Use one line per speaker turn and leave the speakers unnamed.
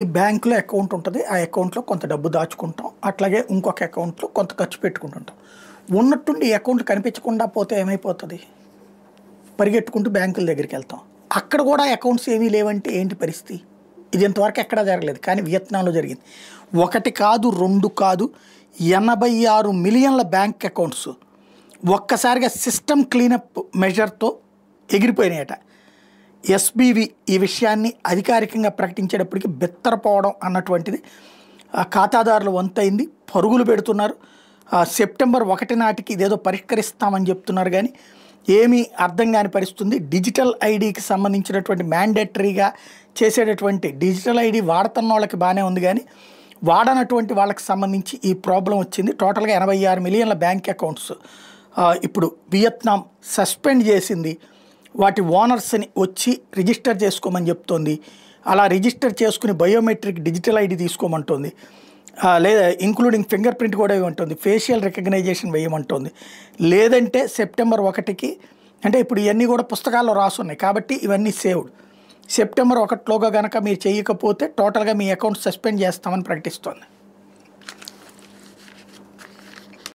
ఈ బ్యాంకులో అకౌంట్ ఉంటుంది. ఆ అకౌంట్‌లో కొంత డబ్బు దాచుకుంటాం. అట్లాగే ఇంకొక అకౌంట్‌లో కొంత ఖర్చు పెట్టుకుంటుంటాం. ఉన్నట్టుండి ఈ అకౌంట్ కనిపించకుండా పోతే ఏమైపోతది? పరిగెట్టుకుంటూ బ్యాంకుల దగ్గరికెళ్తాం. అక్కడ కూడా అకౌంట్స్ ఏమీ లేవంటే ఏంటి పరిస్థితి? ఇది ఇంతవరకు ఎక్కడా జరగలేదు. కానీ వియత్నాంలో జరిగింది. 1 కాదు, 2 కాదు, 86 మిలియన్ల బ్యాంక్ అకౌంట్స్ ఒక్కసారిగా సిస్టమ్ క్లీనప్ మెజర్‌తో ఎగిరిపోయినాయట. ఎస్‌బీవీ ఈ విషయాన్ని అధికారికంగా ప్రకటించేటప్పటికి బిత్తరపోవడం అన్నటువంటిది ఖాతాదారుల వంతైంది. పరుగులు పెడుతున్నారు. సెప్టెంబర్ 1 నాటికి ఇదేదో పరిష్కరిస్తామని చెప్తున్నారు కానీ ఏమీ అర్థం కాని పరిస్థితుంది. డిజిటల్ ఐడీకి సంబంధించినటువంటి మ్యాండేటరీగా చేసేటటువంటి డిజిటల్ ఐడీ వాడుతున్న వాళ్ళకి బాగానే ఉంది కానీ వాడనటువంటి వాళ్ళకి సంబంధించి ఈ ప్రాబ్లం వచ్చింది. టోటల్గా 86 మిలియన్ల బ్యాంక్ అకౌంట్స్ ఇప్పుడు వియత్నాం సస్పెండ్ చేసింది. వాటి ఓనర్స్ని వచ్చి రిజిస్టర్ చేసుకోమని చెప్తోంది. అలా రిజిస్టర్ చేసుకుని బయోమెట్రిక్ డిజిటల్ ఐడి తీసుకోమంటుంది. లేదా ఇంక్లూడింగ్ ఫింగర్ ప్రింట్ కూడా ఇవ్వమంటుంది. Facial recognition వేయమంటుంది. లేదంటే సెప్టెంబర్ 1కి అంటే ఇప్పుడు ఇవన్నీ కూడా పుస్తకాల్లో రాసున్నాయి కాబట్టి ఇవన్నీ సేవ్డ్. సెప్టెంబర్ 1లోగా కనుక మీరు చేయకపోతే టోటల్గా మీ అకౌంట్ సస్పెండ్ చేస్తామని ప్రకటిస్తోంది.